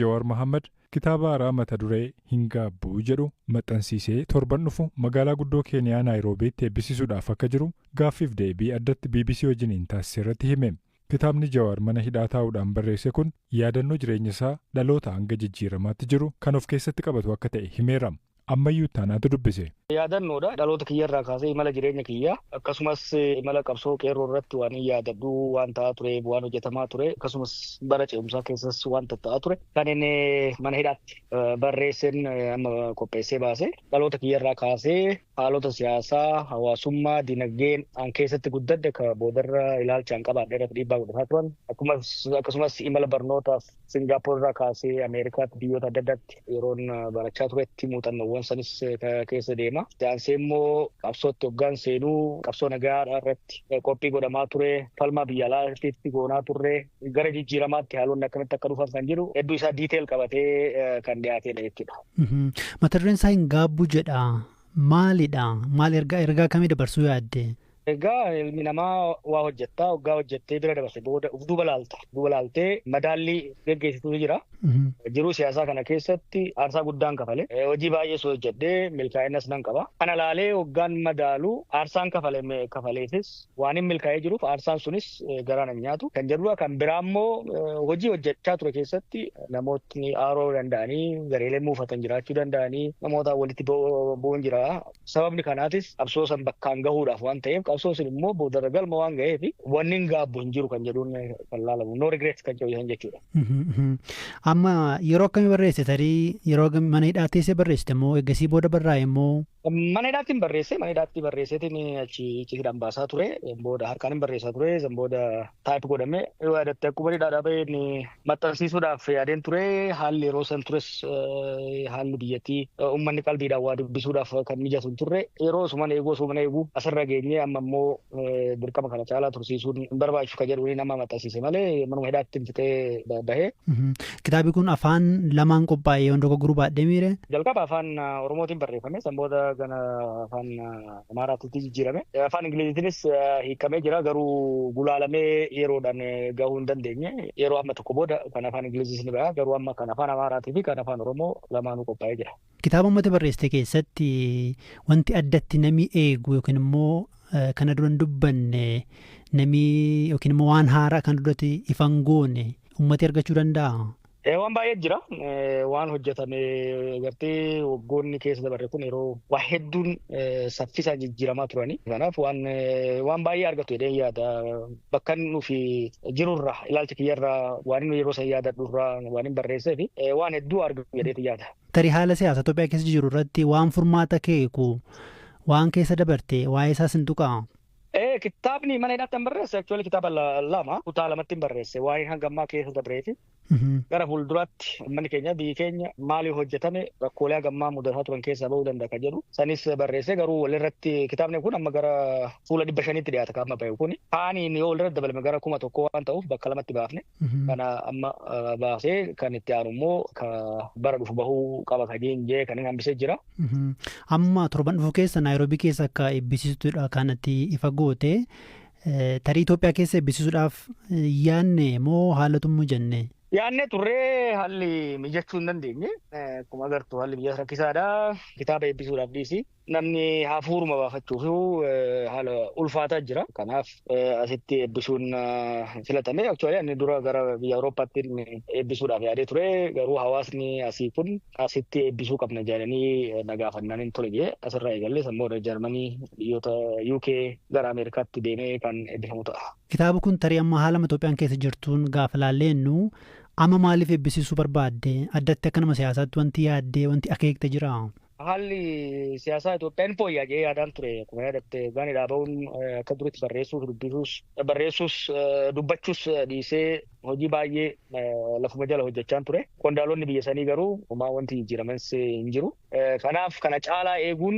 Jawaar Mohaammed kitaaba haaraa mata duree hin gaabbuu jedhu maxxansiisee torban dhufu magaalaa guddoo Keeniyaa Naayiroobiitti eebbisiisuudhaaf akka jiru gaaffiif deebii addatti BBC wajjiniin taasise irratti hime. Kitaabni Jawaar mana hidhaa taa'uudhaan barreesse kun yaadannoo jireenya isaa dhaloota hanga jijjiiramaatti jiru kan of keessatti qabatu akka ta'e himeera. Ammayyuu taanaatu dubbise. Yaadannoodha dhaloota kiyyarraa kaasee imala jireenya kiyyaa akkasumas imala qabsoo qeerroo irratti waan yaadadhu waan ta'aa ture waan hojjetamaa ture akkasumas bara ce'umsaa keessas waan ta'aa ture kan inni mana hidhaatti barreesseen amma qopheessee baase dhaloota kiyyarraa kaasee haalota siyaasaa hawaasummaa dinagdeen an keessatti guddadde ka boodarra ilaalchaan qabaadhe irratti dhiibbaa godhataa turan akkasumas imala barnootaaf Singaappoor irraa kaasee Ameerikaatti biyyoota adda addaatti yeroon barachaa turetti muuxannoowwan sanis keessa deema. Saayinsii immoo qabsootti hoggaan seenuu qabsoo nagaa irratti qophii godhamaa ture falmaa biyya alaatti goonaa turre gara jijjiiramaatti haalonni akkamitti akka dhufan kan jiru hedduu isaa diiteel qabatee kan dhiyaatedha jechuudha. Mata dureen isaa hin gaabbu jedha. Maalidha? Maal ergaa kamii dabarsuu yaadde? Egaa ilmi namaa waa hojjettaa hoggaa hojjettee bira dabarse booda duuba laaltee madaallii geggeessituu jira. Jiruu siyaasaa kana keessatti aarsaa guddaan kafale hojii baay'ee soo hojjedhee milkaa'innas nan qaba. Kana laalee hoggaan madaalu aarsaan kafaleefis waan hin milkaa'ee jiruuf aarsaan sunis garaan hin nyaatu. Kan jedhudha kan biraa immoo hojii hojjechaa ture keessatti namootni aaroo danda'anii gareelee muufatan jiraachuu danda'anii namoota walitti bu'uun jira. Sababni kanaatis qabsoo san bakkaan gahuudhaaf waan ta'eef qabsoo sun immoo boodarra galma waan ga'eef wanni hin gaabbu hin jiru kan jedhuun kan laalamu no regret kan jedhu jechuudha. Amma yeroo akkamii barreesse tarii yeroo mana hidhaa teessee barreessite immoo eeggasii booda barraa'e immoo? Mana hidhaatti barreesseetiin achi hidhaan baasaa ture booda harkaan hin barreessaa ture san booda taayip godhame yaadatte akkuma hidhaadhaa baheen maxxansiisuudhaaf yaadeen ture haalli yeroo san tures haalli biyyattii uummanni qalbiidhaan waa dubbisuudhaaf kan mijatu hin turre yeroo suman eeguu asirra geenyee amma immoo dirqama kana caalaa tursiisuun hin barbaachisu kan jedhuun nama maxxansiise malee manuma hidhaatti hin fixee bahee. Kitaabni kun afaan lamaan qophaa'ee yoo dogoggoruu baadhee miire? Jalqaba afaan Oromootiin barreeffame san booda gana afaan Amaaraatti jijjiirame. Afaan Ingiliziitiinis hiikamee jira garuu gulaalamee yeroodhaan gahuu hin dandeenye. Yeroo amma tokko booda kan afaan Ingiliziis ni baha garuu amma kan afaan Amaaraatii fi kan afaan Oromoo lamaanuu qophaa'ee jira. Kitaaba uummata barreessite keessatti wanti addatti namni eegu yookiin immoo kana dura hin dubbanne namni yookiin immoo waan haaraa kan duratti ifan goone uummati argachuu danda'a? Waan baay'ee jira. Waan hojjetame gartee waggoonni keessa dabarre kun yeroo waa hedduun saffisaan jijjiiramaa turani. Kanaaf waan baay'ee argatu jedhee yaada. Bakka nufi jirurra ilaalcha kiyyarraa waan inni yeroo san yaadadhurraa waan hin barreessee fi waan hedduu argatu jedheeti yaada. Tarii haala siyaasa Itoophiyaa keessa jiru irratti waan furmaata keeku waan keessa dabarte waa'ee isaas hin tuqaa? Kitaabni mana hidhaatti hin barreesse actually kitaaba lama kutaa lamatti hin barreesse waa'ee hangammaa keessa dabreeti. Gara fuulduraatti uummanni keenya biyyi keenya maaliif hojjetame rakkoolee hangammaa mudataa turan keessaa bahuu danda'a kan jedhu sanis barreesse garuu walirratti kitaabni kun amma gara fuula 500tti dhiyaata kan amma bahe kun kaaniin yoo walirratti dabalame gara 1,000 waan ta'uuf bakka lamatti baafne kana amma baasee kan itti aanu immoo bara dhufu bahuu qaba kan jee kan hin hambisee jira. Amma torban dhufu keessa Naayiroobii keessa akka eebbisiistuudha kanatti ifa goote tarii Itoophiyaa keessa eebbisiisuudhaaf yaanne moo haalatu jenne? Yaannee turree haalli mijachuu hin dandeenye. Akkuma agartu haalli biyya rakkisaadha. Kitaaba eebbisuudhaaf dhiisi. Namni hafuuruma baafachuuf haala ulfaataa jira. Kanaaf asitti eebbisuun filatame. Actually inni dura gara biyya Awurooppaatti eebbisuudhaaf yaadee ture. Garuu hawaasni asii kun asitti eebbisuu qabna jedhanii na gaafannaan hin tole jee asirraa eegalee sammuu Jarmanii biyyoota UK gara Ameerikaatti deemee kan eebbifamu ta'a. Kitaaba kun tarii amma haala Itoophiyaan keessa jirtuun gaafa laallennu amma maaliif eebbisiisuu barbaadde? Addatti akka nama siyaasaatti wanti yaaddee wanti akeekte jira? Haalli siyaasaa Itoophiyaan fooyya'aa jedhee yaadaan ture. Akkuma yaadatte gaaniidhaa bahuun akka duritti barreessuus dubbachuus dhiisee hojii baay'ee lafuma jala hojjechaa ture. Qondaalonni biyya sanii garuu homaa wanti jijjiirames hin jiru. Kanaaf kana caalaa eeguun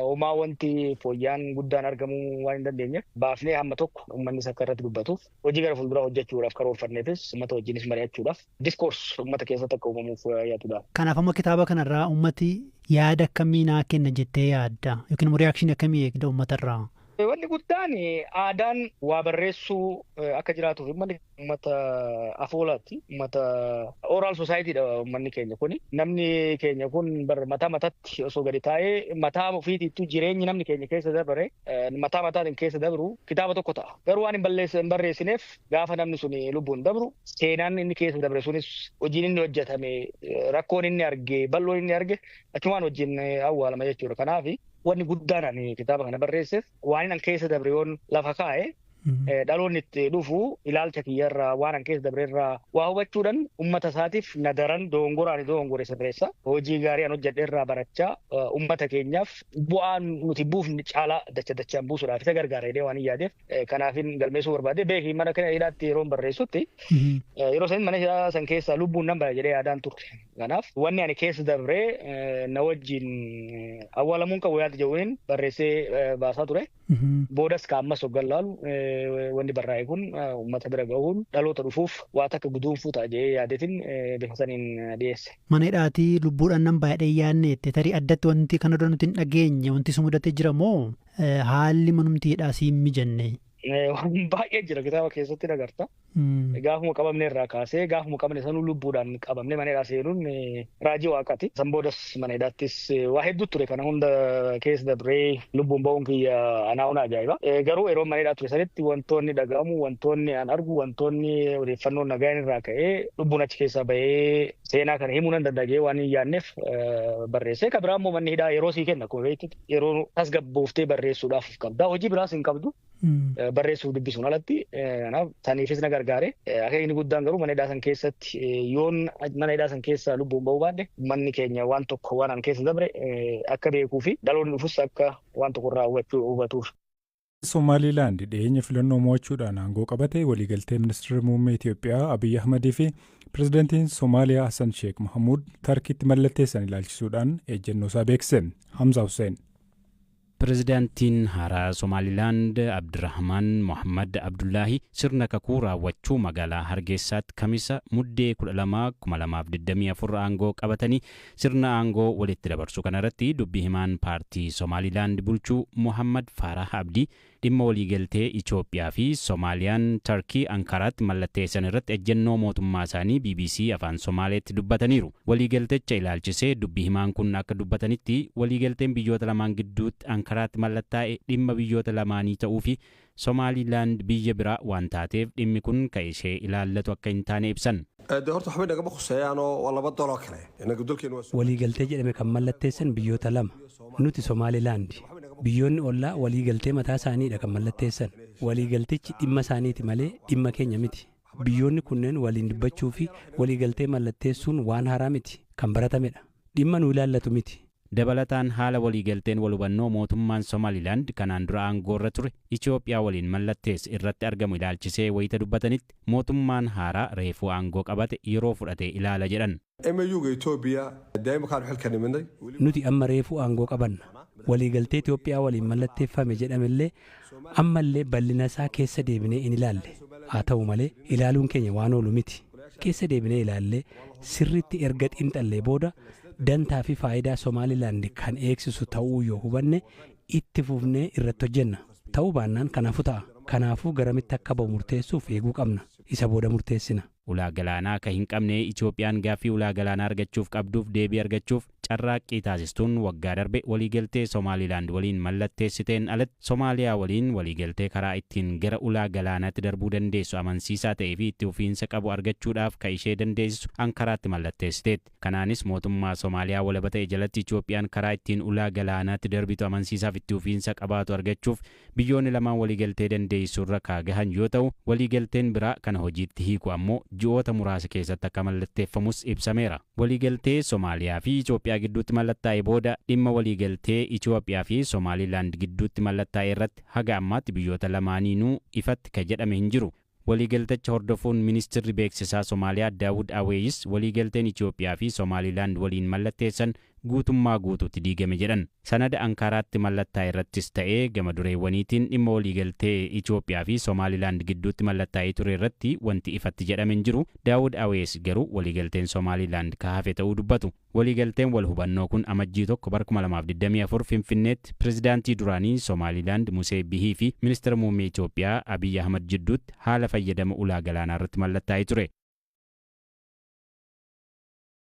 homaa wanti fooyya'aan guddaan argamuu waan hin dandeenye baafnee hamma tokko uummannis akka irratti dubbatuuf hojii gara fuulduraa hojjechuudhaaf karoorfanneefis uummata wajjinis mari'achuudhaaf diskoors uummata keessatti akka uumamuuf yaadudha. Kanaaf amma kitaaba kanarraa uummati yaada akkamii naa kenna jettee yaadda yookiin immoo riyaakshinii akkamii eegda uummatarraa? Wanni guddaan aadaan waa barreessuu akka jiraatuuf uummata afoolaatti uummata oral societyidha uummanni keenya kuni. Namni keenya kun mataa mataatti osoo gadi taa'ee mataa ofiitiittuu jireenyi namni keenya keessa dabare mataa mataatiin keessa dabru kitaaba tokko ta'a. Garuu waan hin barreessineef gaafa namni sun lubbuun dabru seenaan inni keessa dabre sunis hojiin inni hojjetame rakkoon inni arge bal'oon inni arge achumaan wajjin awwaalama jechuudha. Kanaaf wanni guddaan ani kitaaba kana barreesseef waan an keessa dabre yoon lafa kaa'e dhaloonni itti dhufu ilaalcha kiyyarraa waan an keessa dabreerraa waa hubachuudhaan uummata isaatiif nadaran dogongore sirreessa hojii gaarii an hojjedheerraa barachaa uummata keenyaaf bu'aan nuti buufni caalaa dachaan buusuudhaaf isa gargaara jedhee waan yaadeef kanaafin galmeessuu barbaade beekii mana kana hidhaatti yeroon barreessutti yeroo san mana hidhaa san keessa lubbuun nan bara jedhee yaadaan turre. Kanaaf wanni ani keessa dabree na wajjin awwaalamuun qabu yaada jedhuun barreessee baasaa ture. Boodas kaammas hoggan laalu wanni barraa'e kun uummata bira gahuun dhaloota dhufuuf waa takka guduunfuu ta'a jedhee yaadeetiin bifa saniin dhiyeesse. Mana hidhaatii lubbuudhaan nan baay'ee yaadneette tarii addatti wanti kana dura nuti hin dhageenye wanti si mudatee jira moo haalli manumti hidhaa si hin mijanne? Waan baay'ee jira kitaaba keessatti agarta. Gaafuma qabamne irraa kaasee gaafuma qabne sanuu lubbuudhaan qabamne mana hidhaa seenuun raajii waaqaati. San boodas mana hidhaattis waa hedduu ture kana hunda keessa dabree lubbuun ba'uun kiyya anaa ona ajaa'iba. Garuu yeroo mana hidhaa ture sanitti wantoonni dhaga'amu wantoonni an argu wantoonni odeeffannoon nagaan irraa ka'ee lubbuun achi keessaa bahee seenaa kana himuu nan danda'ee waan hin yaadneef barreessee. Kan biraa immoo manni hidhaa yeroo sii kenna akkuma beektu yeroo tasgabbooftee barreessuudhaaf qabda. Hojii biraas hin qabdu. Barreessuuf dubbisuun alatti kanaaf saniifis na gargaare akeekni guddaan garuu mana hidhaa san keessatti yoon mana hidhaa san keessaa lubbuun ba'uu baadhe manni keenya waan tokko waan an keessa dabre akka beekuu fi dhaloonni dhufus akka waan tokko irraa hubatuuf. Somaaliilaand dhiyeenya filannoo mo'achuudhaan aangoo qabate waliigaltee ministeera muummee Itoophiyaa Abiyyi Ahmadii fi pirezidaantiin Somaaliyaa Hassan Sheekh Mahamuud Tarkiitti mallatteessan ilaalchisuudhaan ejjennoo isaa beekse. Hamza Hussein. Pirezidaantiin haaraa Somaaliilaand Abdirahmaan Mohammad Abdullaahi sirna kakuu raawwachuu magaalaa Hargeysaatti kamisa muddee 12/2024 aangoo qabatanii sirna aangoo walitti dabarsuu kanarratti dubbii himaan paartii Somaaliilaand bulchuu Mohammad Farah Abdii dhimma waliigaltee Itoophiyaa fi Soomaaliyaan Tarkii Ankaraatti mallatteessan irratti ejjennoo mootummaa isaanii BBC afaan Somaaleetti dubbataniiru. Waliigaltecha ilaalchisee dubbii himaan kun akka dubbatanitti waliigalteen biyyoota lamaan gidduutti Ankaraatti mallattaa'e dhimma biyyoota lamaanii ta'uu fi Somaaliilaand biyya biraa waan taateef dhimmi kun kan ishee ilaallatu akka hin taane ibsan. Waliigaltee jedhame kan mallatteessan biyyoota lama nuti Somaaliilaand. Biyyoonni ollaa waliigaltee mataa isaaniidha kan mallatteessan. Waliigaltichi dhimma isaaniiti malee dhimma keenya miti. Biyyoonni kunneen waliin dubbachuu fi waliigaltee mallatteessuun waan haaraa miti kan baratamedha. Dhimma nu ilaallatu miti. Dabalataan haala waliigalteen walhubannoo mootummaan Somaaliilaand kanaan dura aangoorra ture Itoophiyaa waliin mallatteesse irratti argamu ilaalchisee wayita dubbatanitti mootummaan haaraa reefuu aangoo qabate yeroo fudhatee ilaala jedhan. Nuti amma reefuu aangoo qabanna. Waliigaltee Itoophiyaa waliin mallatteeffame jedhamellee ammallee bal'ina isaa keessa deebinee in ilaalle. Haa ta'u malee ilaaluun keenya waan oolu miti. Keessa deebinee ilaallee sirriitti erga xiinxallee booda dantaa fi faayidaa Somaaliilaand kan eegsisu ta'uu yoo hubanne itti fufnee irratti hojjenna. Ta'uu baannaan kanaafuu ta'a. Kanaafuu garamitti akka ba'u murteessuuf eeguu qabna. Isa booda murteessina. Ulaa galaanaa kan hin qabne Itoophiyaan gaaffii ulaa galaanaa argachuuf qabduuf deebii argachuuf carraaqqii taasistuun waggaa darbe waliigaltee Somaaliilaand waliin mallatteessiteen alatti Somaaliyaa waliin waliigaltee karaa ittiin gara ulaa galaanaatti darbuu dandeessu amansiisaa ta'ee fi itti fufiinsa qabu argachuudhaaf kan ishee dandeessisu Ankaraatti mallatteessiteetti. Kanaanis mootummaa Somaaliyaa walaba ta'e jalatti Itoophiyaan karaa ittiin ulaa galaanaatti darbitu amansiisaaf itti fufiinsa qabaatu argachuuf biyyoonni lamaan waliigaltee dandeessurra kaagahan yoo ta'u waliigalteen biraa kana hojiitti hiiku ammoo ji'oota muraasa keessatti akka mallatteeffamus ibsameera. Waliigaltee Somaaliyaa fi Itoophiyaa gidduutti mallattaa'e booda dhimma waliigaltee Itoophiyaa fi Somaaliilaand gidduutti mallattaa'e irratti haga ammaatti biyyoota lamaaniinuu ifatti ka jedhame hin jiru. Waliigaltecha hordofuun ministeerri beeksisaa Somaaliyaa Daawud Aweeyis waliigalteen Itoophiyaa fi Somaaliilaand waliin mallatteessan guutummaa guutuutti diigame jedhan. Sanada Ankaaraatti mallattaa'e irrattis ta'ee gama dureewwaniitiin dhimma waliigaltee Itoophiyaa fi Somaalilaand gidduutti mallattaa'ee ture irratti wanti ifatti jedhame hin jiru. Daawud Awees garuu waliigalteen Somaalilaand kahafe ta'uu dubbatu. Waliigalteen wal hubannoo kun amajjii 1 bara 2024 Finfinneetti pirezidaantii duraanii Somaalilaand Musee Bihii fi ministeera muummee Itoophiyaa Abiy Ahmad jidduutti haala fayyadama ulaa galaanaa irratti mallattaa'ee ture.